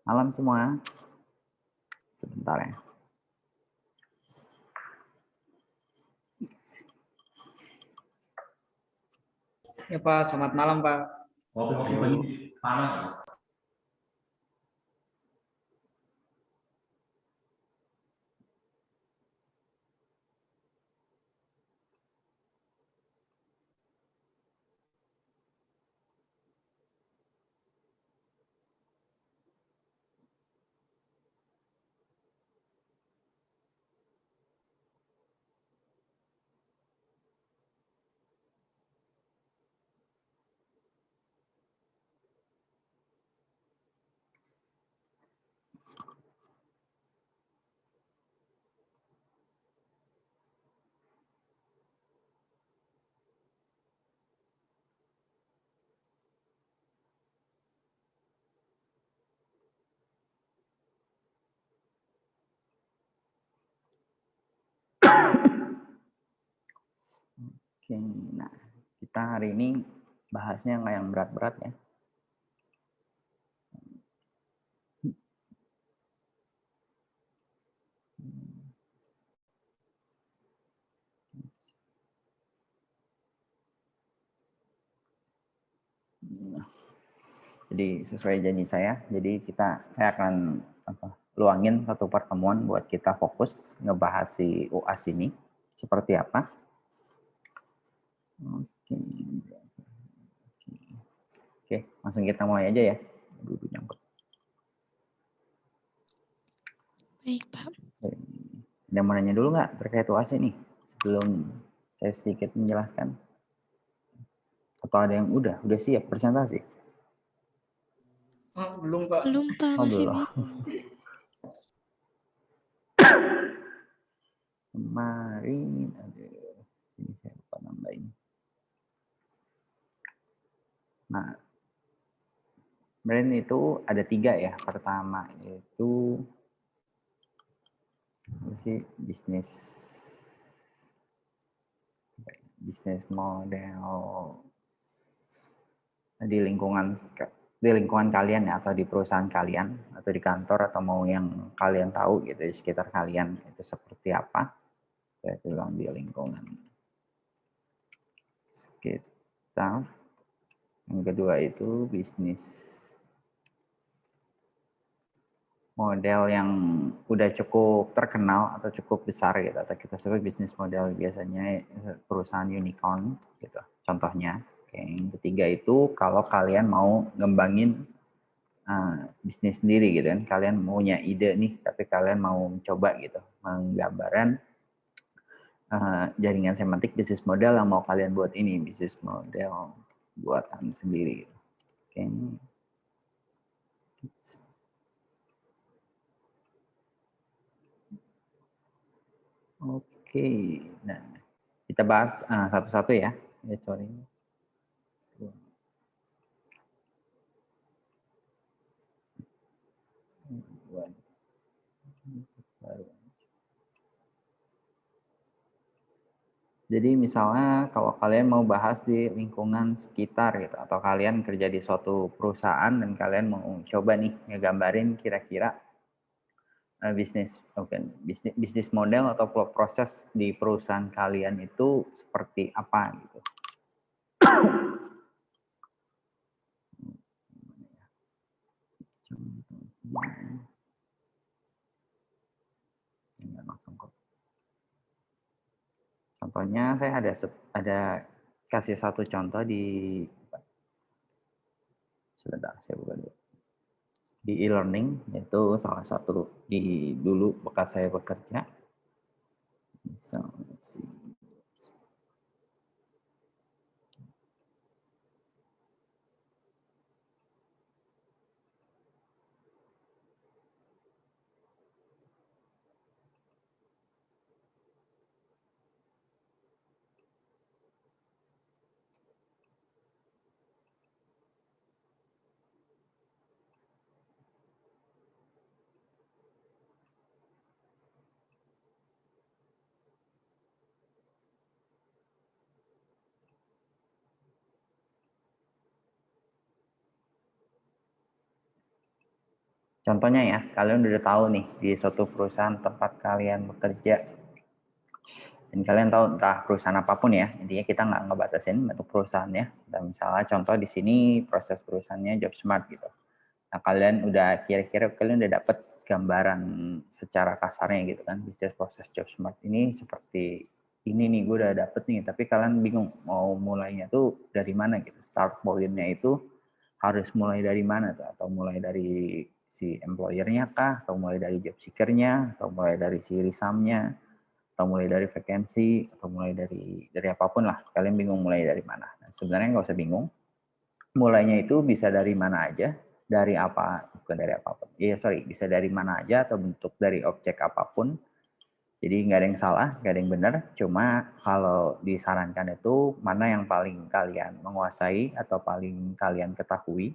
Malam semua. Sebentar ya. Ya Pak, selamat malam Pak. Kopi pagi panas. Oke, nah kita hari ini bahasnya nggak yang berat-berat ya. Jadi sesuai janji saya, jadi saya akan luangin satu pertemuan buat kita fokus ngebahas si UAS ini seperti apa. Oke, langsung kita mulai aja ya. Baik, Pak. Ada mau nanya dulu nggak terkait UAS ini sebelum saya sedikit menjelaskan? Atau ada yang udah siap presentasi? Oh, belum Pak. Belum, Pak, masih belum. bingung. Kemarin ini saya lupa nambahin. Nah, brand itu ada 3 ya. Pertama itu bisnis model di lingkungan kalian ya, atau di perusahaan kalian atau di kantor, atau mau yang kalian tahu gitu di sekitar kalian itu seperti apa. Saya bilang di lingkungan sekitar. Yang kedua itu bisnis model yang udah cukup terkenal atau cukup besar gitu, atau kita sebut bisnis model biasanya perusahaan unicorn gitu. Contohnya, yang ketiga itu kalau kalian mau ngembangin bisnis sendiri gitu kan, kalian punya ide nih, tapi kalian mau coba gitu menggambaran jaringan semantik bisnis model yang mau kalian buat ini bisnis model buatan sendiri. Oke. Oke, nah kita bahas satu-satu ya. Sorry. Jadi misalnya kalau kalian mau bahas di lingkungan sekitar gitu, atau kalian kerja di suatu perusahaan dan kalian mau coba nih ngegambarin kira-kira bisnis model atau proses di perusahaan kalian itu seperti apa gitu. Contohnya saya ada kasih satu contoh sebentar saya buka dulu. Di e-learning, yaitu salah satu dulu bekas saya bekerja. Misalnya Contohnya ya, kalian udah tahu nih di suatu perusahaan tempat kalian bekerja, dan kalian tahu entah perusahaan apapun ya, intinya kita nggak ngebatasin bentuk perusahaannya. Dan misalnya contoh di sini proses perusahaannya Job Smart gitu. Nah, kalian udah kira-kira kalian udah dapet gambaran secara kasarnya gitu kan, bisnis proses Job Smart ini seperti ini nih, gue udah dapet nih, tapi kalian bingung mau mulainya tuh dari mana gitu. Start point-nya itu harus mulai dari mana tuh, atau mulai dari si employer-nya kah, atau mulai dari job seeker-nya, atau mulai dari si risam-nya, atau mulai dari vacancy, atau mulai dari apapun lah. Kalian bingung mulai dari mana. Nah, sebenarnya nggak usah bingung. Mulainya itu bisa dari mana aja, dari apa, bukan dari apapun. Iya, sorry, bisa dari mana aja atau bentuk dari objek apapun. Jadi nggak ada yang salah, nggak ada yang benar. Cuma kalau disarankan itu mana yang paling kalian menguasai atau paling kalian ketahui.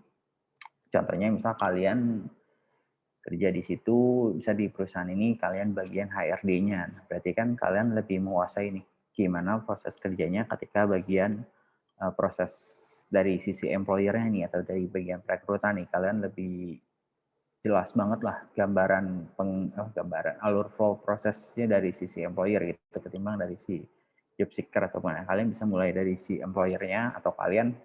Contohnya misal kalian kerja di situ, bisa di perusahaan ini kalian bagian HRD-nya. Berarti kan kalian lebih menguasai nih gimana proses kerjanya ketika bagian proses dari sisi employer-nya nih atau dari bagian perekrutan nih, kalian lebih jelas banget lah gambaran alur flow prosesnya dari sisi employer gitu ketimbang dari si job seeker atau mana. Kalian bisa mulai dari si employer-nya atau kalian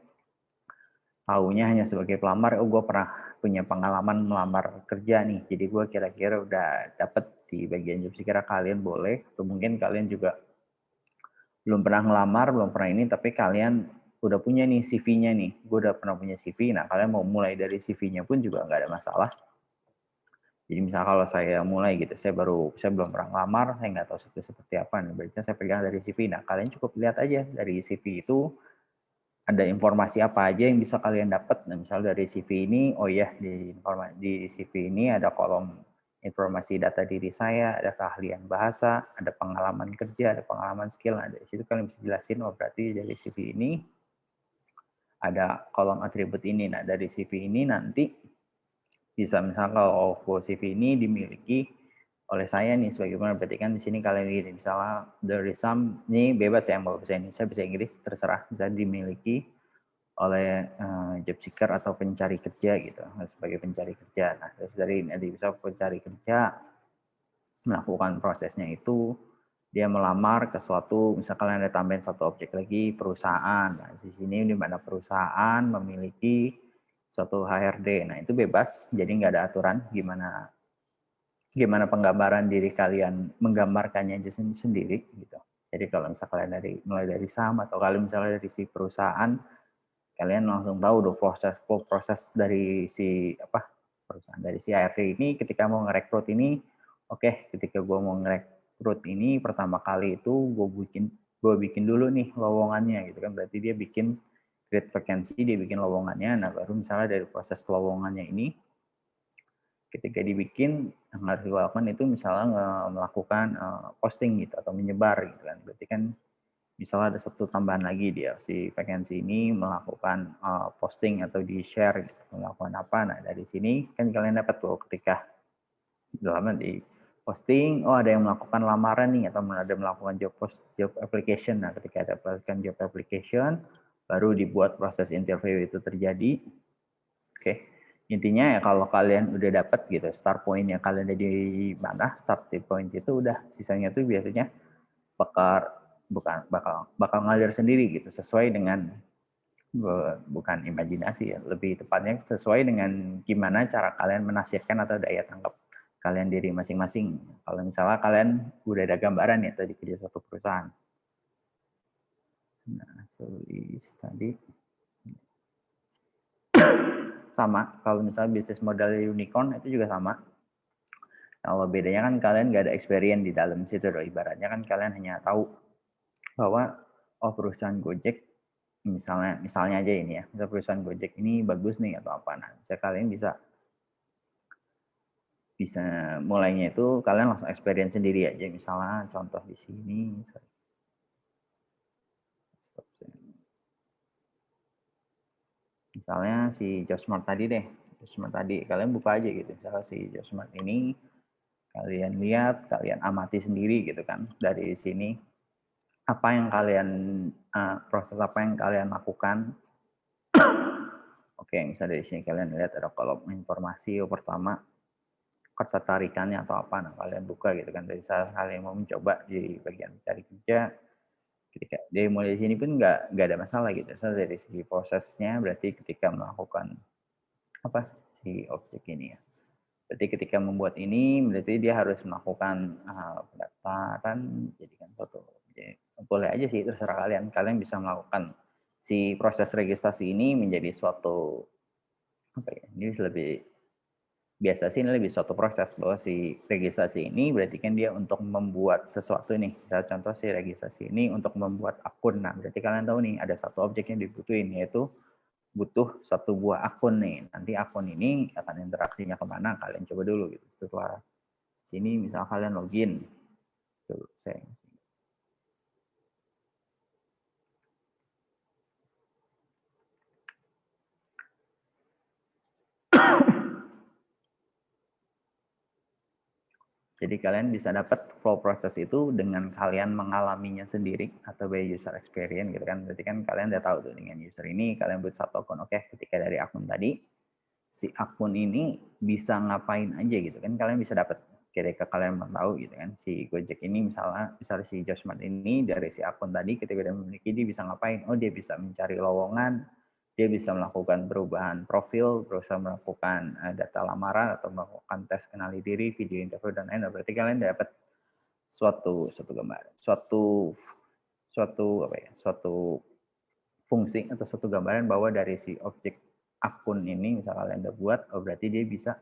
taunya hanya sebagai pelamar, oh gue pernah punya pengalaman melamar kerja nih, jadi gue kira-kira udah dapet di bagian job seeker, kalian boleh, atau mungkin kalian juga belum pernah ngelamar, belum pernah ini, tapi kalian udah punya nih CV-nya nih, gue udah pernah punya CV, nah kalian mau mulai dari CV-nya pun juga nggak ada masalah. Jadi misal kalau saya mulai gitu, saya belum pernah ngelamar, saya nggak tahu seperti apa, nih, berarti saya pegang dari CV. Nah kalian cukup lihat aja dari CV itu ada informasi apa aja yang bisa kalian dapat. Nah misal dari CV ini, oh ya di CV ini ada kolom informasi data diri saya, ada keahlian bahasa, ada pengalaman kerja, ada pengalaman skill. Nah, dari situ kalian bisa jelasin, oh berarti dari CV ini ada kolom atribut ini. Nah, dari CV ini nanti bisa misalnya kalau CV ini dimiliki oleh saya nih sebagaimana, berarti kan di sini kalian lihat misalnya dari some ini bebas ya mau bahasa Indonesia, bahasa Inggris terserah, bisa dimiliki oleh job seeker atau pencari kerja gitu sebagai pencari kerja. Nah, terus dari nanti bisa pencari kerja melakukan prosesnya itu dia melamar ke suatu, misal kalian ada tambahin satu objek lagi perusahaan. Nah, di sini di mana perusahaan memiliki suatu HRD. Nah, itu bebas, jadi nggak ada aturan gimana penggambaran diri kalian menggambarkannya aja sendiri gitu. Jadi kalau misalnya kalian mulai dari saham atau kalian misalnya dari si perusahaan, kalian langsung tahu dong proses dari si perusahaan dari si HRD ini ketika mau ngerekrut ini. Oke, ketika gue mau ngerekrut ini pertama kali itu gue bikin dulu nih lowongannya gitu kan, berarti dia bikin create vacancy, dia bikin lowongannya. Nah baru misalnya dari proses lowongannya ini ketika dibikin yang harus dilakukan itu misalnya melakukan posting gitu atau menyebar gitu kan, berarti kan misalnya ada satu tambahan lagi, dia si vacancy ini melakukan posting atau di share gitu, melakukan apa. Nah dari sini kan kalian dapat tuh ketika dalamnya di posting, oh ada yang melakukan lamaran nih atau ada melakukan job application. Nah ketika ada melakukan job application baru dibuat proses interview itu terjadi. Oke. Intinya ya kalau kalian udah dapat gitu start point-nya kalian ada di mana, start point itu udah sisanya tuh biasanya bakal ngalir sendiri gitu, sesuai dengan bukan imajinasi ya, lebih tepatnya sesuai dengan gimana cara kalian menafsirkan atau daya tangkap kalian diri masing-masing. Kalau misalnya kalian udah ada gambaran ya tadi kerja suatu perusahaan. Nah, tadi sama, kalau misalnya bisnis model unicorn itu juga sama. Kalau bedanya kan kalian nggak ada experience di dalam situ, ibaratnya kan kalian hanya tahu bahwa oh perusahaan Gojek misalnya aja ini ya, misal perusahaan Gojek ini bagus nih atau apa. Nah, bisa kalian bisa mulainya itu kalian langsung experience sendiri aja. Misalnya contoh di sini, misalnya si Jobsmart tadi deh, Jobsmart tadi kalian buka aja gitu. Misalnya si Jobsmart ini kalian lihat, kalian amati sendiri gitu kan dari sini apa yang kalian proses apa yang kalian lakukan. Oke, misalnya dari sini kalian lihat ada kolom informasi pertama ketertarikannya atau apa, nah kalian buka gitu kan dari saat kalian mau mencoba di bagian cari kerja, ketika dari mulai di sini pun nggak ada masalah gitu. So dari segi prosesnya berarti ketika melakukan apa si objek ini ya. Berarti ketika membuat ini berarti dia harus melakukan pendaftaran, jadikan suatu. Jadi, boleh aja sih terserah kalian. Kalian bisa melakukan si proses registrasi ini menjadi suatu apa ya? Ini lebih biasa sih ini lebih suatu proses bahwa si registrasi ini berarti kan dia untuk membuat sesuatu nih. Misalnya contoh si registrasi ini untuk membuat akun. Nah, berarti kalian tahu nih ada satu objek yang dibutuhin yaitu butuh satu buah akun nih. Nanti akun ini akan interaksinya kemana kalian coba dulu gitu. Setelah sini misal kalian login. Tuh, saya jadi kalian bisa dapat flow proses itu dengan kalian mengalaminya sendiri atau by user experience gitu kan. Berarti kan kalian udah tahu tuh dengan user ini kalian buat satu akun. Oke, ketika dari akun tadi si akun ini bisa ngapain aja gitu kan. Kalian bisa dapat ketika kalian mau tahu gitu kan. Si Gojek ini misalnya si Josmart ini dari si akun tadi ketika dia memiliki dia bisa ngapain? Oh, dia bisa mencari lowongan, dia bisa melakukan perubahan profil, berusaha melakukan data lamaran atau melakukan tes kenali diri, video interview dan lain-lain. Berarti kalian dapat suatu gambaran, suatu apa ya, suatu fungsi atau suatu gambaran bahwa dari si objek akun ini misal kalian udah buat, oh berarti dia bisa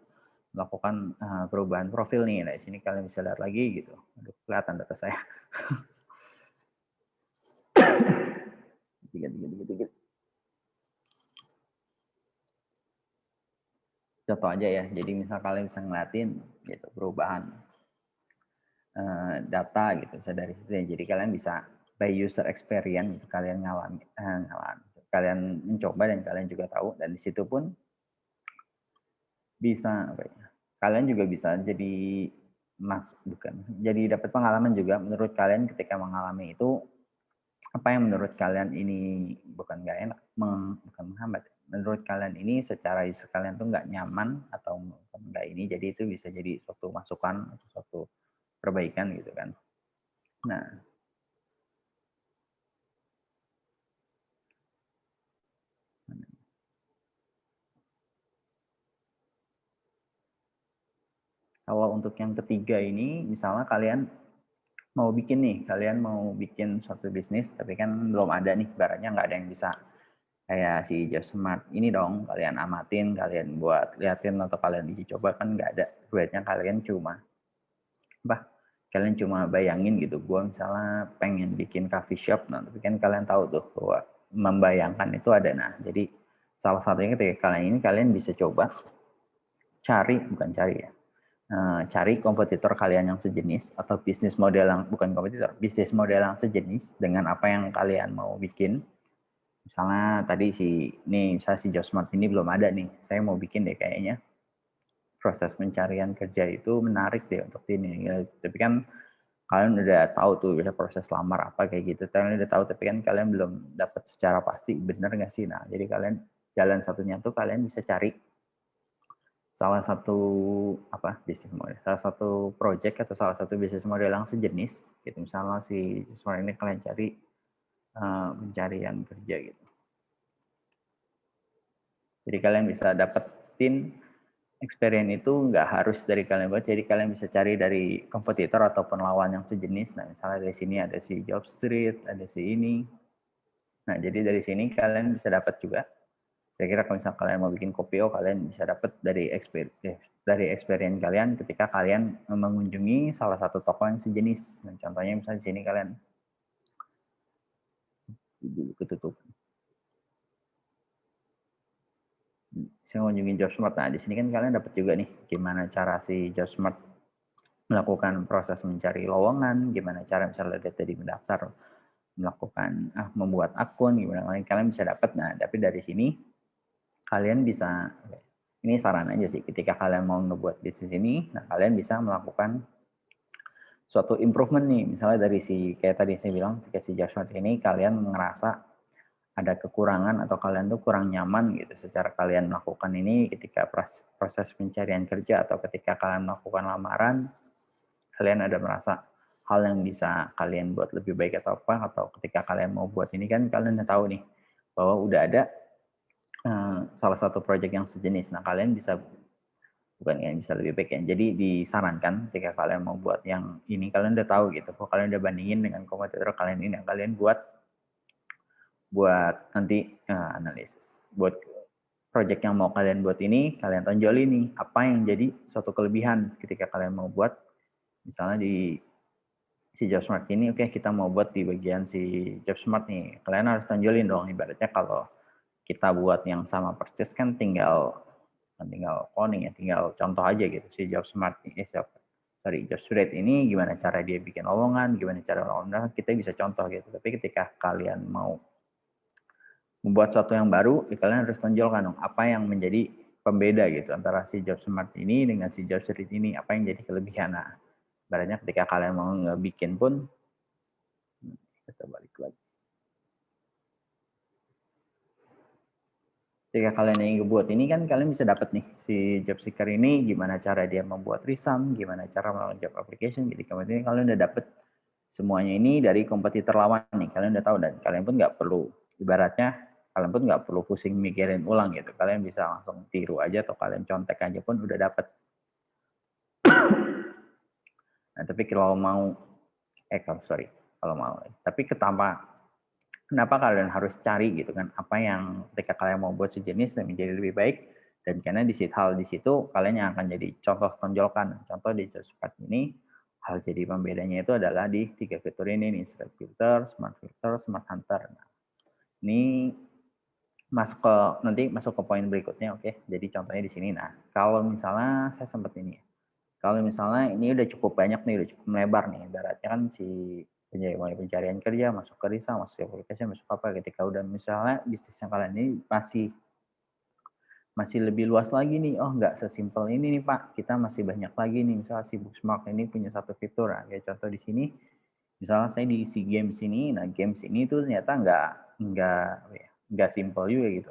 melakukan perubahan profil nih. Nah, di sini kalian bisa lihat lagi gitu. Aduh, kelihatan data saya. Contoh aja ya. Jadi misal kalian bisa ngeliatin gitu perubahan data gitu bisa dari situ ya. Jadi kalian bisa by user experience gitu, kalian ngalamin, kalian mencoba dan kalian juga tahu dan di situ pun bisa apa ya, kalian juga bisa jadi jadi dapat pengalaman juga menurut kalian ketika mengalami itu apa yang menurut kalian ini bukan nggak enak bukan menghambat menurut kalian ini secara user kalian tuh nggak nyaman atau nggak ini jadi itu bisa jadi suatu masukan atau suatu perbaikan gitu kan. Nah, kalau untuk yang ketiga ini, misalnya kalian mau bikin suatu bisnis, tapi kan belum ada nih, barangnya nggak ada yang bisa kayak si Josmart ini dong, kalian amatin, kalian buat liatin atau kalian uji coba kan nggak ada, duitnya kalian kalian cuma bayangin gitu, gue misalnya pengen bikin coffee shop, nah tapi kan kalian tahu tuh bahwa membayangkan itu ada, nah jadi salah satunya ketika kalian bisa coba cari kompetitor kalian yang sejenis atau bisnis model yang bukan kompetitor, bisnis model yang sejenis dengan apa yang kalian mau bikin. Misalnya tadi misalnya si Josmart ini belum ada nih, saya mau bikin deh kayaknya proses pencarian kerja itu menarik deh untuk ini. Ya, tapi kan kalian udah tahu tuh bisa proses lamar apa kayak gitu, kalian udah tahu tapi kan kalian belum dapat secara pasti benar nggak sih. Nah jadi kalian jalan satunya tuh kalian bisa cari salah satu bisnis model, salah satu project atau salah satu bisnis model yang sejenis gitu. Misalnya si Josmart ini kalian cari pencarian kerja gitu. Jadi kalian bisa dapetin experience itu nggak harus dari kalian buat, jadi kalian bisa cari dari kompetitor ataupun lawan yang sejenis. Nah misalnya dari sini ada si Jobstreet, ada si ini. Nah jadi dari sini kalian bisa dapat juga. Kira-kira kalau misalnya kalian mau bikin Kopio, kalian bisa dapat dari experience kalian ketika kalian mengunjungi salah satu toko yang sejenis. Nah, contohnya misalnya di sini kalian ketutup. Saya mengunjungi Jobsmart. Nah, di sini kan kalian dapat juga nih gimana cara si Jobsmart melakukan proses mencari lowongan, gimana cara misalnya tadi mendaftar, melakukan membuat akun, gimana kalian bisa dapat. Nah, tapi dari sini kalian bisa, ini saran aja sih, ketika kalian mau ngebuat bisnis ini, nah kalian bisa melakukan suatu improvement nih, misalnya dari kayak tadi saya bilang, ketika si Jobsmart ini kalian ngerasa ada kekurangan atau kalian tuh kurang nyaman gitu secara kalian melakukan ini ketika proses pencarian kerja atau ketika kalian melakukan lamaran, kalian ada merasa hal yang bisa kalian buat lebih baik atau apa, atau ketika kalian mau buat ini kan kalian udah tahu nih bahwa udah ada salah satu project yang sejenis. Nah, kalian bisa bukan yang bisa lebih baik ya. Jadi disarankan ketika kalian mau buat yang ini, kalian udah tahu gitu. Kalau kalian udah bandingin dengan kompetitor kalian ini yang kalian buat nanti analisis. Buat project yang mau kalian buat ini, kalian tonjolin nih apa yang jadi suatu kelebihan ketika kalian mau buat. Misalnya di si JobSmart ini, oke, kita mau buat di bagian si JobSmart nih. Kalian harus tonjolin dong, ibaratnya kalau kita buat yang sama persis kan tinggal coding ya, tinggal contoh aja gitu. Si JobSmart ini, JobStreet ini gimana cara dia bikin lowongan, gimana cara lowongan, kita bisa contoh gitu. Tapi ketika kalian mau membuat sesuatu yang baru, kalian harus tonjolkan dong apa yang menjadi pembeda gitu antara si JobSmart ini dengan si JobStreet ini, apa yang jadi kelebihan. Nah, ibaratnya ketika kalian mau ngebikin pun, kita balik lagi. Ketika kalian ingin buat ini kan kalian bisa dapat nih si job seeker ini gimana cara dia membuat resume, gimana cara melakukan job application. Jadi kemudian kalian udah dapat semuanya ini dari kompetitor lawan nih. Kalian udah tahu dan kalian pun nggak perlu, ibaratnya kalian pun nggak perlu pusing mikirin ulang gitu. Kalian bisa langsung tiru aja atau kalian contek aja pun udah dapat. Nah, tapi kalau mau, tapi kenapa kalian harus cari gitu kan apa yang ketika kalian mau buat sejenis dan menjadi lebih baik, dan karena di situ kalian yang akan jadi contoh tonjolkan. Contoh di JobSmart ini hal jadi pembedanya itu adalah di 3 fitur ini nih, filter, smart hunter. Nah, ini masuk ke poin berikutnya, oke. Jadi contohnya di sini. Nah, kalau misalnya saya sempat ini, kalau misalnya ini udah cukup banyak nih, udah cukup melebar nih, ibaratnya kan si mulai pencarian kerja, masuk ke Risa, masuk ke aplikasi, masuk apa, ketika udah misalnya bisnis yang kalian ini masih lebih luas lagi nih, oh nggak sesimpel ini nih Pak, kita masih banyak lagi nih, misalnya si Booksmart ini punya satu fitur, nah, kayak contoh di sini, misalnya saya diisi games ini, nah games ini tuh ternyata nggak simple juga gitu,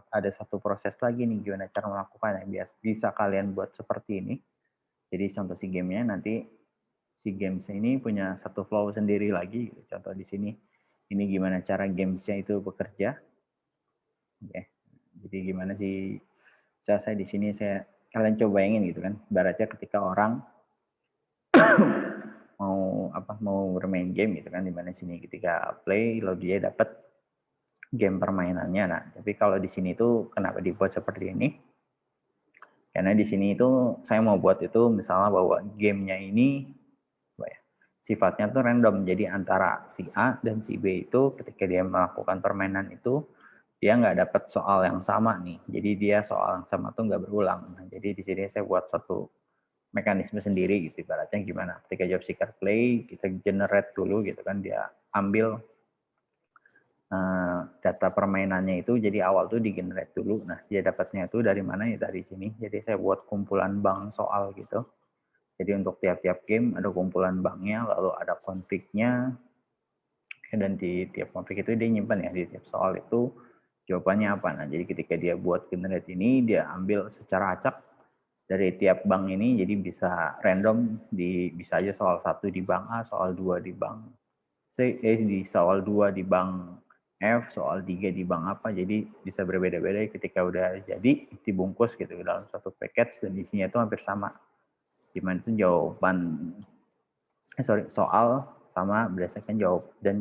ada satu proses lagi nih, gimana cara melakukan yang bisa kalian buat seperti ini. Jadi contoh si gamenya nanti si games ini punya satu flow sendiri lagi. Contoh di sini, ini gimana cara gamesnya itu bekerja. Oke. Jadi gimana sih? Saya di sini kalian coba bayangin gitu kan. Ibaratnya ketika orang mau bermain game gitu kan, di mana sini ketika play lalu dia dapat game permainannya. Nah, tapi kalau di sini tuh kenapa dibuat seperti ini? Karena di sini itu saya mau buat itu misalnya bahwa gamenya ini sifatnya tuh random. Jadi antara si A dan si B itu ketika dia melakukan permainan itu dia nggak dapat soal yang sama nih. Jadi dia soal yang sama tuh nggak berulang. Nah, jadi di sini saya buat satu mekanisme sendiri gitu. Ibaratnya gimana? Ketika job seeker play, kita generate dulu gitu kan. Dia ambil data permainannya itu, jadi awal tuh di-generate dulu. Nah, dia dapatnya itu dari mana ya? Dari sini. Jadi saya buat kumpulan bank soal gitu. Jadi untuk tiap-tiap game ada kumpulan banknya, lalu ada konfliknya, dan di tiap konflik itu dia nyimpan ya, di tiap soal itu jawabannya apa. Nah, jadi ketika dia buat generate ini, dia ambil secara acak dari tiap bank ini, jadi bisa random, bisa aja soal 1 di bank A, soal 2 di bank C, di soal 2 di bank F, soal 3 di bank apa, jadi bisa berbeda-beda ketika udah jadi dibungkus gitu dalam satu package, dan isinya itu hampir sama. Dimana itu soal sama berdasarkan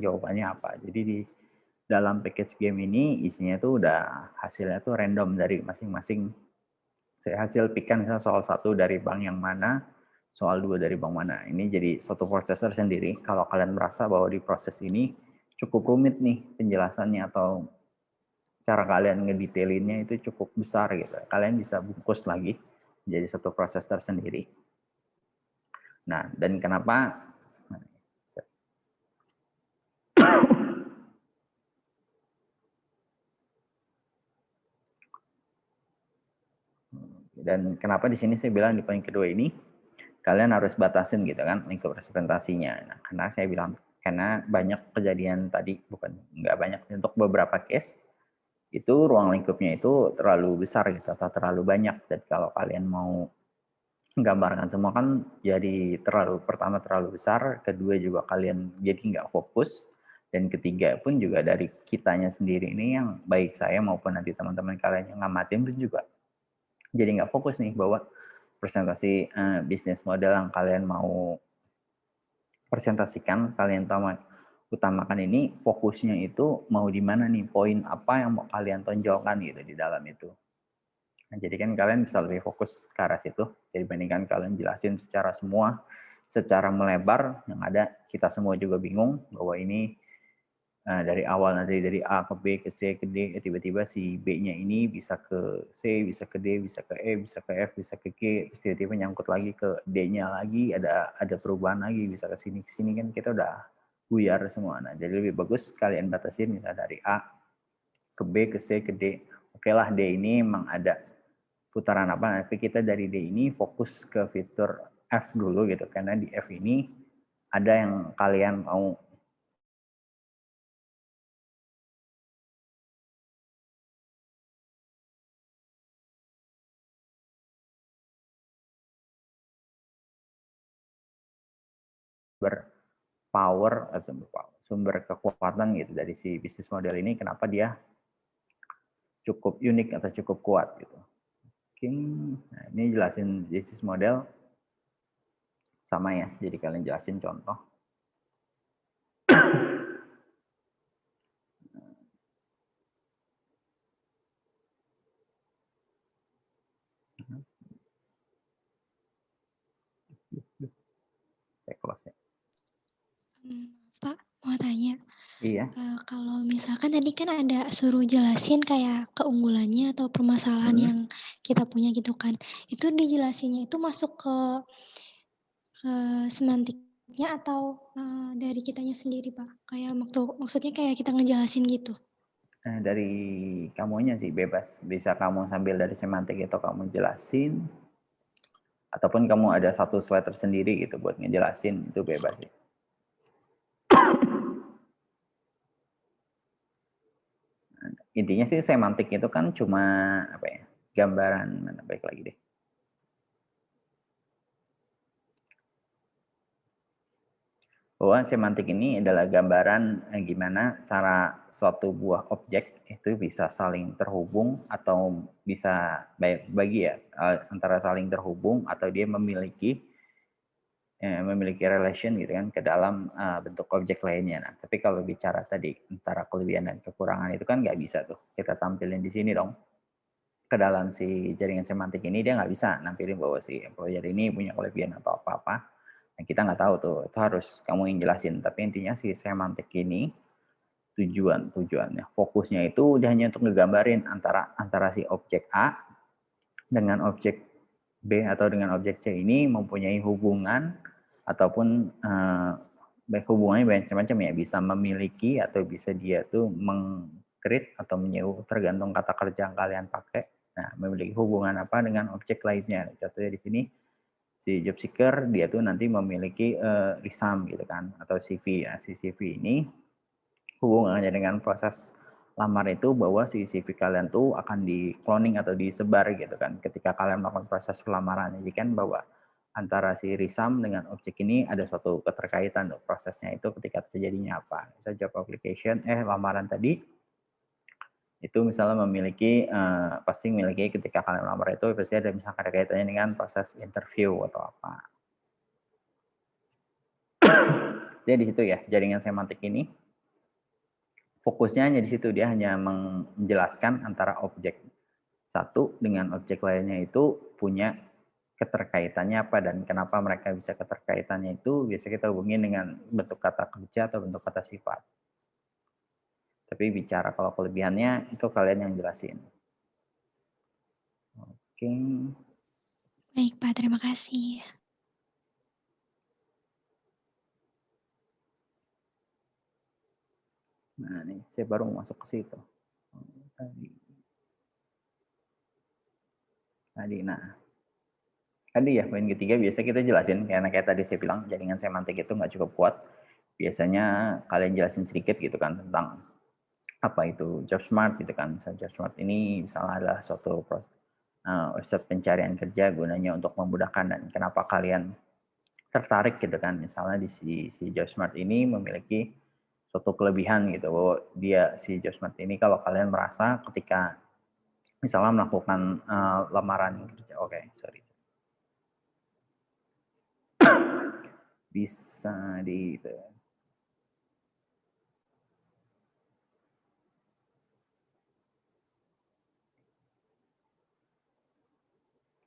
jawabannya apa. Jadi di dalam package game ini isinya itu udah hasilnya tuh random dari masing-masing. Saya hasil pikan misalnya soal 1 dari bank yang mana, soal 2 dari bank mana. Ini jadi suatu proses tersendiri. Kalau kalian merasa bahwa di proses ini cukup rumit nih penjelasannya atau cara kalian ngedetailinnya itu cukup besar gitu, kalian bisa bungkus lagi jadi satu proses tersendiri. Nah, dan kenapa di sini saya bilang di poin kedua ini kalian harus batasin gitu kan lingkup representasinya. Nah, karena saya bilang Karena banyak kejadian tadi, nggak banyak, untuk beberapa case, itu ruang lingkupnya itu terlalu besar gitu, atau terlalu banyak. Dan kalau kalian mau gambarkan semua kan jadi pertama terlalu besar, kedua juga kalian jadi nggak fokus, dan ketiga pun juga dari kitanya sendiri ini, yang baik saya maupun nanti teman-teman kalian yang ngamatin pun juga jadi nggak fokus nih bahwa presentasi bisnis model yang kalian mau presentasikan, kalian utamakan ini, fokusnya itu mau di mana nih, poin apa yang mau kalian tonjolkan gitu di dalam itu. Nah, jadi kan kalian bisa lebih fokus ke arah situ, jadi dibandingkan kalian jelasin secara melebar, yang ada kita semua juga bingung bahwa ini dari awal nanti dari A ke B ke C ke D, tiba-tiba si B-nya ini bisa ke C, bisa ke D, bisa ke E, bisa ke F, bisa ke G, terus tiba-tiba nyangkut lagi ke D-nya lagi, ada perubahan lagi, bisa ke sini kan kita udah buyar semua. Nah, jadi lebih bagus kalian batasin misalnya dari A ke B ke C ke D. Oke lah, D ini memang ada putaran apa, tapi kita dari D ini fokus ke fitur F dulu gitu, karena di F ini ada yang kalian mau sumber kekuatan gitu dari si bisnis model ini, kenapa dia cukup unik atau cukup kuat gitu. Oke, nah ini jelasin bisnis model sama ya, jadi kalian jelasin contoh. Saya close ya. Pak, mau tanya. Iya. Kalau misalkan tadi kan ada suruh jelasin kayak keunggulannya atau permasalahan yang kita punya gitu kan. Itu dijelasinnya itu masuk ke semantiknya atau dari kitanya sendiri, Pak? Kayak maksudnya kayak kita ngejelasin gitu. Dari kamunya sih bebas. Bisa kamu sambil dari semantik itu kamu jelasin, ataupun kamu ada satu slide tersendiri gitu buat ngejelasin, itu bebas sih. Intinya sih semantik itu kan cuma apa ya, gambaran, mana baik lagi deh. Bahwa semantik ini adalah gambaran gimana cara suatu buah objek itu bisa saling terhubung, atau bisa bagi ya, antara saling terhubung atau dia memiliki relation gitu kan ke dalam bentuk objek lainnya. Nah, tapi kalau bicara tadi antara kelebihan dan kekurangan itu kan nggak bisa tuh kita tampilin di sini dong. Ke dalam si jaringan semantik ini dia nggak bisa nampilin bahwa si employer ini punya kelebihan atau apa-apa. Nah, kita nggak tahu tuh, itu harus kamu yang jelasin. Tapi intinya si semantik ini tujuannya, fokusnya itu dia hanya untuk ngegambarin antara si objek A dengan objek B atau dengan objek C ini mempunyai hubungan, ataupun baik hubungannya macam-macam ya, bisa memiliki atau bisa dia tuh meng-create atau menyewa, tergantung kata kerja yang kalian pakai. Nah, memiliki hubungan apa dengan objek lainnya. Contohnya di sini si job seeker dia tuh nanti memiliki resume gitu kan, atau CV ya. Si CV ini hubungannya dengan proses lamar itu bahwa si CV kalian tuh akan di cloning atau disebar gitu kan ketika kalian melakukan proses pelamaran. Jadi kan bahwa antara si resume dengan objek ini ada suatu keterkaitan tuh, prosesnya itu ketika terjadinya apa. Misal job application, lamaran tadi itu misalnya memiliki pasti memiliki ketika kalian melamar itu pasti ada misalkan ada kaitannya dengan proses interview atau apa. Jadi di situ ya jaringan semantik ini fokusnya hanya di situ, dia hanya menjelaskan antara objek satu dengan objek lainnya itu punya keterkaitannya apa, dan kenapa mereka bisa keterkaitannya itu biasa kita hubungin dengan bentuk kata kerja atau bentuk kata sifat. Tapi bicara kalau kelebihannya itu kalian yang jelasin. Oke. Baik, Pak. Terima kasih. Nah, nih saya baru masuk ke situ. Tadi ya poin ketiga biasa kita jelasin, karena kayak tadi saya bilang jaringan semantik itu nggak cukup kuat. biasanya kalian jelasin sedikit gitu kan tentang apa itu job smart gitu kan. Misalnya job smart ini misalnya adalah suatu website pencarian kerja gunanya untuk memudahkan, dan kenapa kalian tertarik gitu kan. Misalnya di si job smart ini memiliki suatu kelebihan gitu, bahwa dia si job smart ini kalau kalian merasa ketika misalnya melakukan lamaran kerja, sorry, bisa di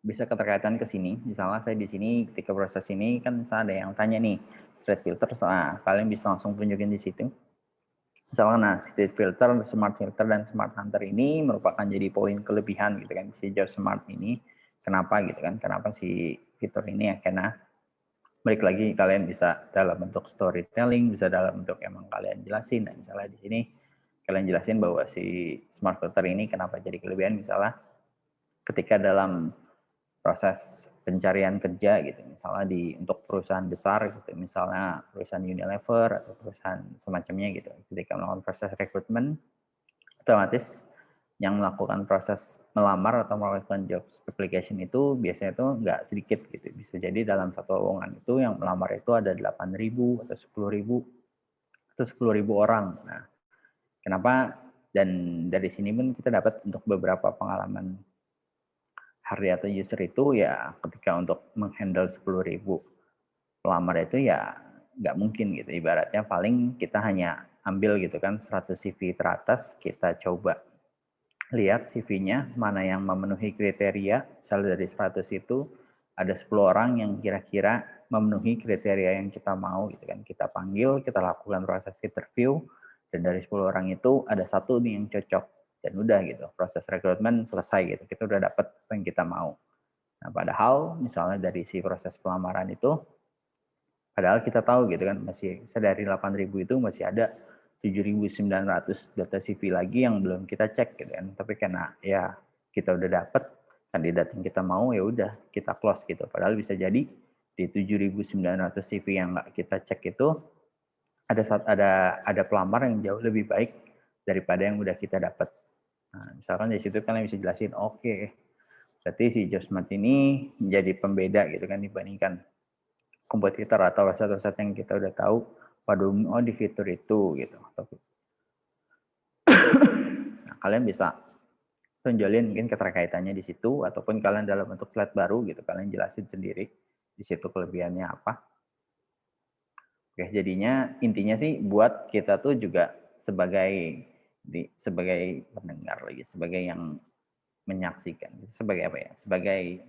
bisa keterkaitan ke sini. Misalnya saya di sini ketika proses ini kan misalnya ada yang tanya nih street filter, kalian bisa langsung tunjukin di situ. Misalnya nah street filter, smart filter, dan smart hunter ini merupakan jadi poin kelebihan gitu kan si job smart ini. Kenapa gitu kan? Kenapa si fitur ini ya? Karena balik lagi kalian bisa dalam bentuk storytelling, bisa dalam bentuk emang kalian jelasin. Nah, misalnya di sini kalian jelasin bahwa si smart filter ini kenapa jadi kelebihan, misalnya ketika dalam proses pencarian kerja gitu, misalnya untuk perusahaan besar gitu, misalnya perusahaan Unilever atau perusahaan semacamnya gitu, ketika melakukan proses rekrutmen, otomatis yang melakukan proses melamar atau melakukan job application itu biasanya itu nggak sedikit gitu. Bisa jadi dalam satu lowongan itu yang melamar itu ada 8.000 atau 10.000 atau 10.000 orang. Nah, kenapa? Dan dari sini pun kita dapat untuk beberapa pengalaman hari atau user itu ya ketika untuk menghandle 10.000 pelamar itu ya nggak mungkin gitu. Ibaratnya paling kita hanya ambil gitu kan 100 CV teratas, kita coba lihat CV-nya mana yang memenuhi kriteria. Misalnya dari 100 itu ada 10 orang yang kira-kira memenuhi kriteria yang kita mau gitu kan. Kita panggil, kita lakukan proses interview, dan dari 10 orang itu ada satu nih yang cocok, dan udah gitu proses rekrutmen selesai gitu, kita udah dapat apa yang kita mau. Nah, padahal misalnya dari si proses pelamaran itu, padahal kita tahu gitu kan masih dari 8.000 itu masih ada 7.900 data CV lagi yang belum kita cek gitu kan. Tapi karena ya kita udah dapet kandidat yang kita mau, ya udah kita close gitu. Padahal bisa jadi di 7.900 CV yang nggak kita cek itu ada pelamar yang jauh lebih baik daripada yang udah kita dapat. Nah, misalkan di situ kalian bisa jelasin, oke, berarti si Jobsmart ini menjadi pembeda gitu kan dibandingkan kompetitor atau website-website yang kita udah tahu, waduh, di fitur itu gitu. Nah, kalian bisa tonjolin mungkin keterkaitannya di situ, ataupun kalian dalam bentuk slide baru gitu, kalian jelasin sendiri di situ kelebihannya apa. Oke, jadinya intinya sih buat kita tuh juga sebagai pendengar lagi, sebagai yang menyaksikan, sebagai apa ya? Sebagai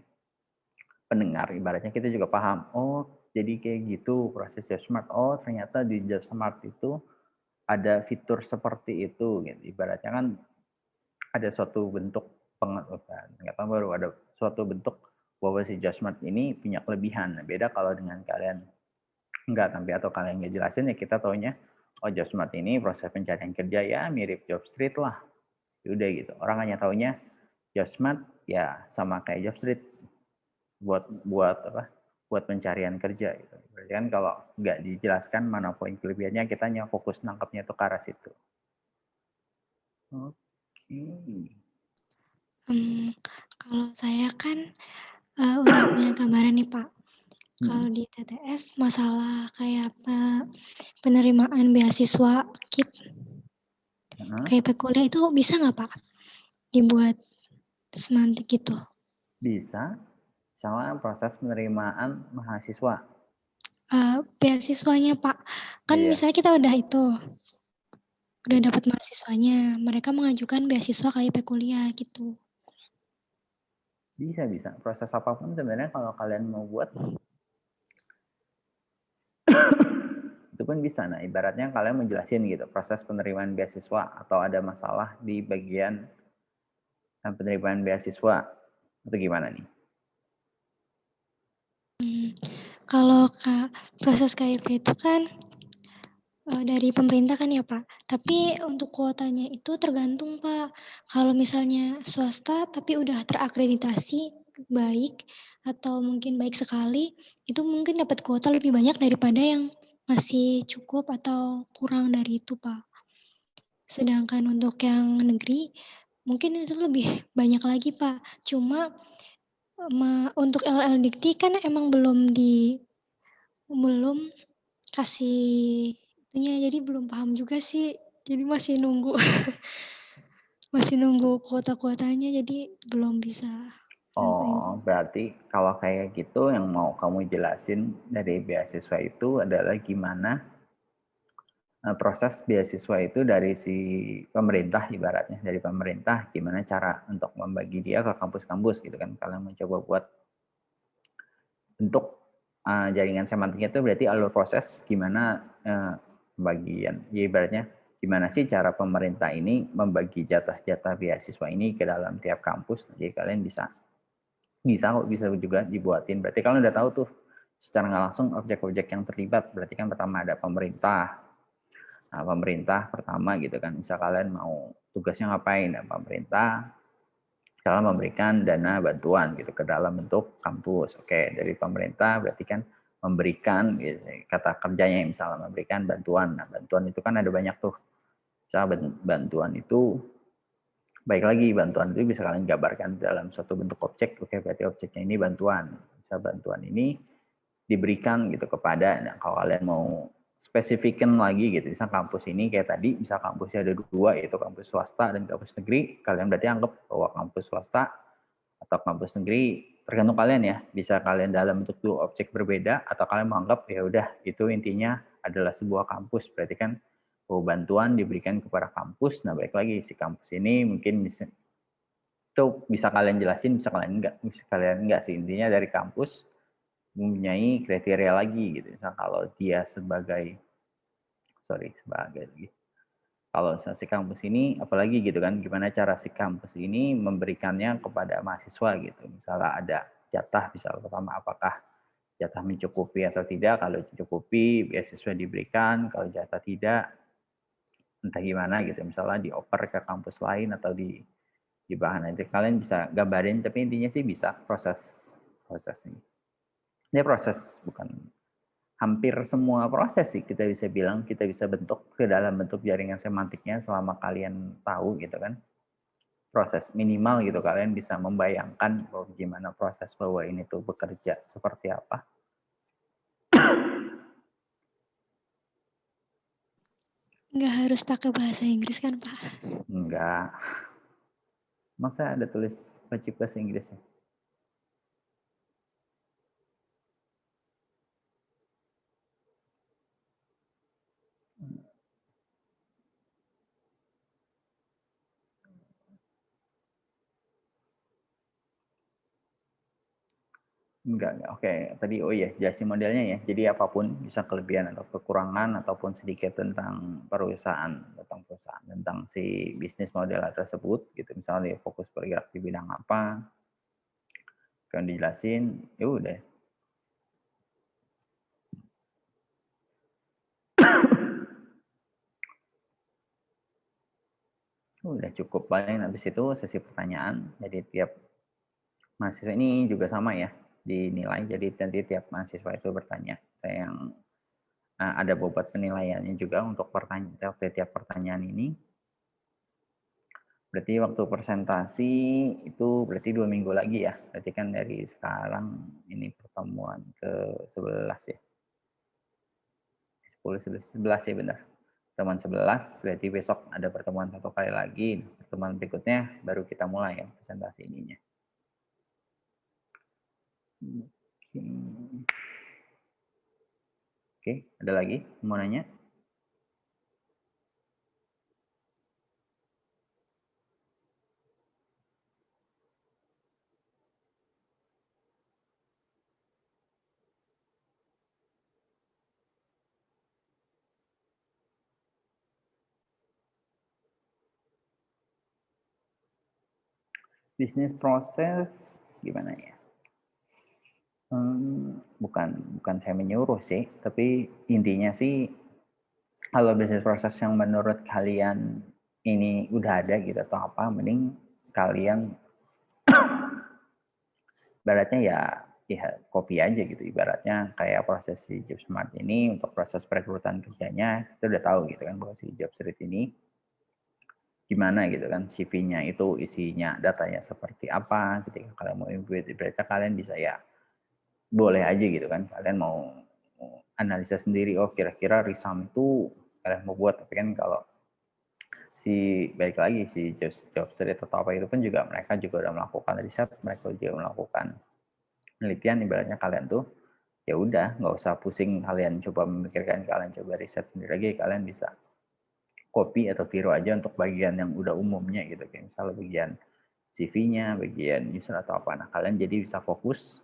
pendengar, ibaratnya kita juga paham, oh jadi kayak gitu proses Jobsmart. Oh ternyata di Jobsmart itu ada fitur seperti itu gitu. Ibaratnya kan ada suatu bentuk pengetahuan baru, ada suatu bentuk bahwa si Jobsmart ini punya kelebihan. Nah, beda kalau dengan kalian enggak tapi atau kalian nggak jelasin, ya kita taunya oh Jobsmart ini proses pencarian kerja ya mirip Jobstreet lah. Udah gitu. Orang hanya taunya Jobsmart ya sama kayak Jobstreet buat apa? Buat pencarian kerja gitu. Berarti kan kalau nggak dijelaskan mana poin kelebihannya, kita hanya fokus nangkepnya itu ke arah situ. Oke. Kalau saya kan udah punya gambaran nih Pak. Kalau di TTS masalah kayak penerimaan beasiswa KIP, KIP kuliah itu bisa nggak Pak dibuat semantik gitu? Bisa. Misalnya proses penerimaan mahasiswa. Beasiswanya Pak, kan Iya. misalnya kita udah dapat mahasiswanya, mereka mengajukan beasiswa KIP kuliah gitu. Bisa. Proses apapun sebenarnya kalau kalian mau buat itu pun bisa. Nah, ibaratnya kalian menjelasin gitu proses penerimaan beasiswa, atau ada masalah di bagian penerimaan beasiswa, itu gimana nih? Kalau proses KIP itu kan dari pemerintah kan ya Pak, tapi untuk kuotanya itu tergantung Pak. Kalau misalnya swasta tapi udah terakreditasi baik atau mungkin baik sekali, itu mungkin dapat kuota lebih banyak daripada yang masih cukup atau kurang dari itu, Pak. Sedangkan untuk yang negeri, mungkin itu lebih banyak lagi, Pak. Cuma, untuk LLDikti kan emang belum kasih itunya, jadi belum paham juga sih. Jadi masih nunggu masih nunggu kuota-kuotanya, jadi belum bisa nentuin. Oh, berarti kalau kayak gitu yang mau kamu jelasin dari beasiswa itu adalah gimana proses beasiswa itu dari si pemerintah, ibaratnya dari pemerintah gimana cara untuk membagi dia ke kampus-kampus gitu kan. Kalian mencoba buat bentuk jaringan semantiknya itu berarti alur proses gimana pembagian. Ya ibaratnya gimana sih cara pemerintah ini membagi jatah-jatah beasiswa ini ke dalam tiap kampus. Jadi kalian bisa juga dibuatin. Berarti kalian udah tahu tuh secara nggak langsung objek-objek yang terlibat. Berarti kan pertama ada pemerintah. Nah, pemerintah pertama gitu kan. Misal kalian mau tugasnya ngapain? Nah, pemerintah misalnya memberikan dana bantuan gitu ke dalam bentuk kampus. Oke, dari pemerintah berarti kan memberikan gitu, kata kerjanya misalnya memberikan bantuan. Nah, bantuan itu kan ada banyak tuh. Misalnya bantuan itu baik lagi, bantuan itu bisa kalian gambarkan dalam suatu bentuk objek. Oke, berarti objeknya ini bantuan. Bisa bantuan ini diberikan gitu kepada, nah, kalau kalian mau spesifikin lagi gitu, misal kampus ini kayak tadi, misal kampusnya ada dua, yaitu kampus swasta dan kampus negeri, kalian berarti anggap bahwa kampus swasta atau kampus negeri, tergantung kalian ya, bisa kalian dalam bentuk dua objek berbeda, atau kalian menganggap ya udah itu intinya adalah sebuah kampus, berarti kan bantuan diberikan kepada kampus. Nah, balik lagi si kampus ini mungkin itu bisa kalian jelasin, bisa kalian enggak sih, intinya dari kampus mempunyai kriteria lagi gitu. Misal kalau dia sebagai kalau misalnya si kampus ini apalagi gitu kan, gimana cara si kampus ini memberikannya kepada mahasiswa gitu. Misalnya ada jatah, misalnya pertama apakah jatah mencukupi atau tidak. Kalau mencukupi beasiswa diberikan, kalau jatah tidak entah gimana gitu, misalnya dioper ke kampus lain atau di bahan nanti kalian bisa gambarin, tapi intinya sih bisa proses ini proses, bukan hampir semua proses sih kita bisa bilang, kita bisa bentuk ke dalam bentuk jaringan semantiknya selama kalian tahu gitu kan, proses minimal gitu, kalian bisa membayangkan bahwa gimana proses bahwa ini tuh bekerja seperti apa. Nggak harus pakai bahasa Inggris kan, Pak? Enggak, masa ada tulis wajib bahasa Inggris ya? Enggak. Oke, tadi oh iya, jelasin modelnya ya. Jadi apapun bisa kelebihan atau kekurangan ataupun sedikit tentang perusahaan, tentang si bisnis model tersebut gitu. Misalnya dia fokus bergerak di bidang apa, kan dijelasin, ya udah. Udah cukup, paling habis itu sesi pertanyaan. Jadi tiap mahasiswa ini juga sama ya dinilai. Jadi nanti tiap mahasiswa itu bertanya. Saya yang ada bobot penilaiannya juga untuk tiap pertanyaan ini. Berarti waktu presentasi itu berarti 2 minggu lagi ya. Berarti kan dari sekarang ini pertemuan ke-11 ya. 11 ya benar. Pertemuan 11, berarti besok ada pertemuan satu kali lagi. Pertemuan berikutnya baru kita mulai ya presentasi ininya. Oke, ada lagi mau nanya? Bisnis proses gimana ya? Bukan saya menyuruh sih, tapi intinya sih kalau bisnis proses yang menurut kalian ini udah ada gitu atau apa, mending kalian baratnya ya copy aja gitu. Ibaratnya kayak proses si JobSmart ini untuk proses perekrutan kerjanya kita udah tahu gitu kan bahwa si JobStreet ini gimana gitu kan CV-nya itu isinya datanya seperti apa. Ketika kalian mau input ibaratnya kalian bisa ya boleh aja gitu kan kalian mau analisa sendiri, oh kira-kira Risam itu kalian mau buat, tapi kan kalau si balik lagi si Jobstreet atau apa itu pun juga mereka juga udah melakukan riset, mereka juga melakukan penelitian. Ibaratnya kalian tuh ya udah nggak usah pusing kalian coba memikirkan, kalian coba riset sendiri lagi, kalian bisa copy atau tiru aja untuk bagian yang udah umumnya gitu, kayak misalnya bagian CV-nya, bagian user atau apa. Nah kalian jadi bisa fokus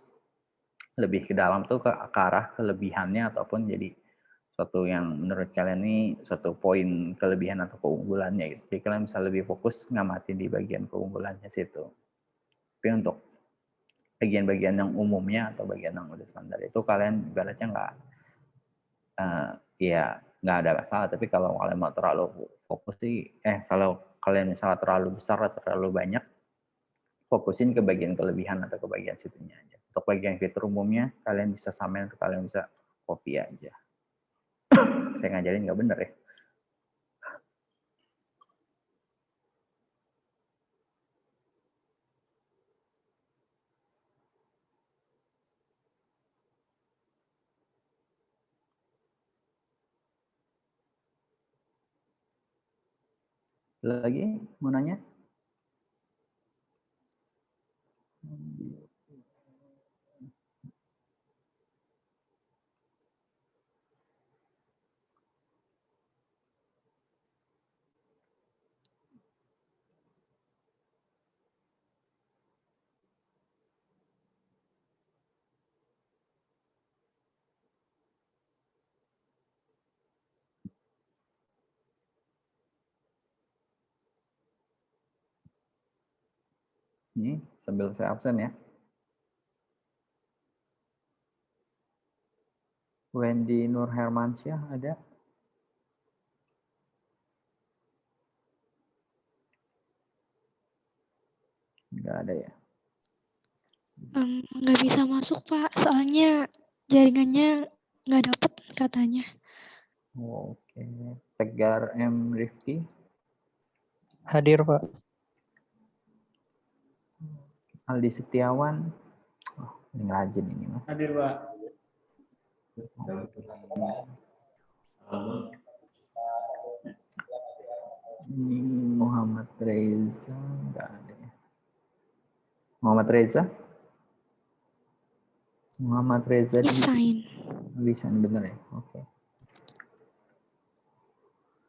lebih ke dalam tuh ke arah kelebihannya ataupun jadi suatu yang menurut kalian ini suatu poin kelebihan atau keunggulannya gitu. Jadi kalian bisa lebih fokus ngamatin di bagian keunggulannya situ. Tapi untuk bagian-bagian yang umumnya atau bagian yang udah standar itu kalian ibaratnya nggak ya nggak ada masalah. Tapi kalau kalian mau terlalu fokus sih, kalau kalian misalnya terlalu besar atau terlalu banyak, fokusin ke bagian kelebihan atau ke bagian situnya aja. Untuk bagian fitur umumnya kalian bisa samain atau kalian bisa copy aja. Saya ngajarin nggak bener ya. Lagi mau nanya? Ini sambil saya absen ya. Wendy Nur Hermansyah ada? Nggak ada ya. Nggak bisa masuk Pak, soalnya jaringannya nggak dapet katanya. Oke. Tegar M. Rifki. Hadir, Pak. Aldi Setiawan. Oh, ini rajin ini mah. Hadir, Pak. Ini Muhammad Reza nggak ada ya. Muhammad Reza? Muhammad Reza Desain. desain bener ya. Oke.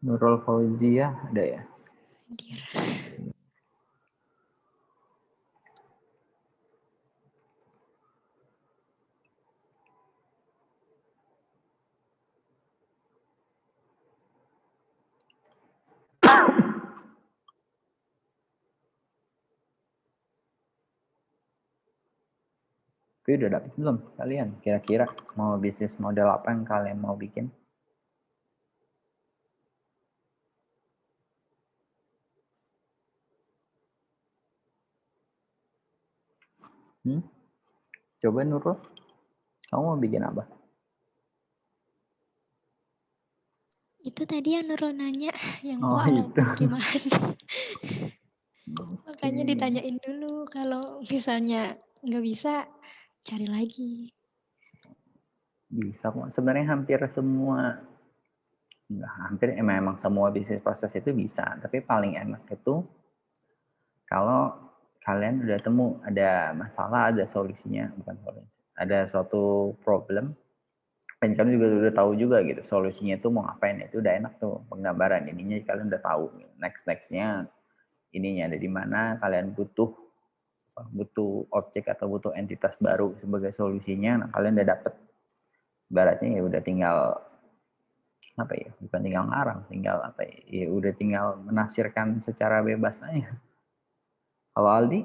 Nurul Fauzia ada ya. Hadir. Tapi udah dapet belum kalian? Kira-kira mau bisnis model apa yang kalian mau bikin? Coba Nurul, kamu mau bikin apa? Itu tadi yang Nurul nanya, yang Oh, soal itu. penerimaan. Makanya ditanyain dulu, kalau misalnya nggak bisa, cari lagi. Bisa kok. Sebenarnya hampir semua, enggak, hampir memang semua bisnis proses itu bisa. Tapi paling enak itu kalau kalian udah temu ada masalah, ada solusinya, bukan solusi. Ada suatu problem, dan kalian juga udah tahu juga gitu solusinya itu mau ngapain, itu udah enak tuh penggambaran ininya, kalian udah tahu nextnya ininya ada di mana, kalian butuh objek atau butuh entitas baru sebagai solusinya. Nah kalian udah dapet, ibaratnya ya udah tinggal apa ya, bukan tinggal ngarang, tinggal apa ya, udah tinggal menafsirkan secara bebas aja. Kalau Aldi?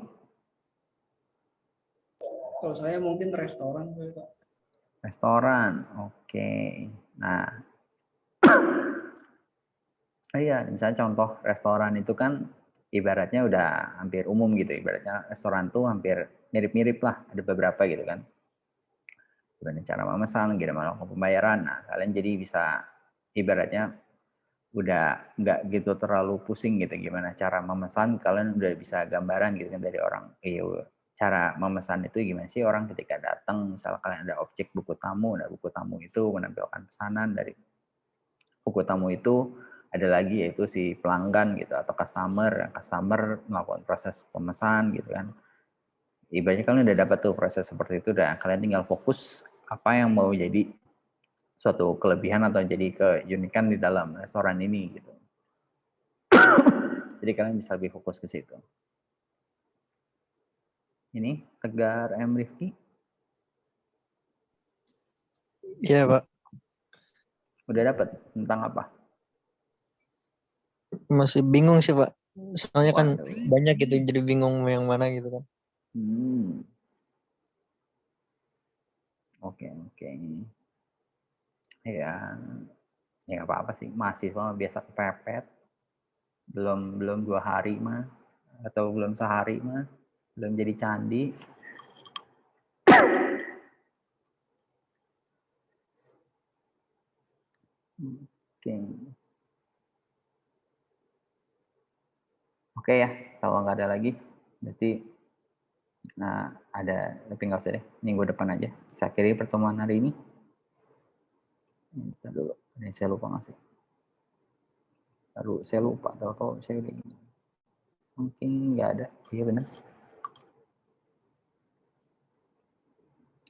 Kalau saya mungkin restoran, Pak. Restoran, oke. Nah, iya, misalnya contoh restoran itu kan ibaratnya udah hampir umum gitu. Ibaratnya restoran tuh hampir mirip-mirip lah, ada beberapa gitu kan. gimana cara memesan, gimana melakukan pembayaran. Nah, kalian jadi bisa ibaratnya udah nggak gitu terlalu pusing gitu gimana cara memesan, kalian udah bisa gambaran gitu kan dari orang. Cara memesan itu gimana sih orang ketika datang, misalnya kalian ada objek buku tamu, nah buku tamu itu menampilkan pesanan, dari buku tamu itu ada lagi yaitu si pelanggan gitu atau customer melakukan proses pemesan gitu kan. Ibaratnya kalian udah dapat tuh proses seperti itu, dan kalian tinggal fokus apa yang mau jadi suatu kelebihan atau jadi keunikan di dalam restoran ini gitu. Jadi kalian bisa lebih fokus ke situ. Ini Tegar M. Rifki. Iya, Pak. Udah dapat tentang apa? Masih bingung sih, Pak. Soalnya kan Waduh. banyak gitu, jadi bingung mau yang mana gitu kan. Oke. Ya nggak apa-apa sih. Mahasiswa biasa kepepet. Belum 2 hari mah, atau belum sehari mah, belum jadi candi. Oke ya, kalau nggak ada lagi, berarti tapi nggak usah deh, minggu depan aja. Saya akhiri pertemuan hari ini. Bentar dulu, ini saya lupa ngasih. Saya lupa, tahu saya udah gini. Mungkin nggak ada, iya benar.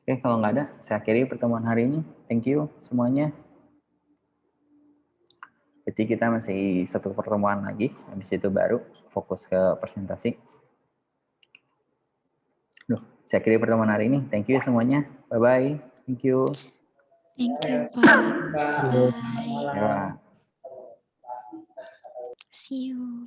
Oke, kalau nggak ada, saya akhiri pertemuan hari ini. Thank you semuanya. Jadi kita masih satu pertemuan lagi, habis itu baru fokus ke presentasi. Saya akhiri pertemuan hari ini. Thank you semuanya. Bye-bye. Thank you. Thank you, Pak. Pak. Bye. Ya. See you.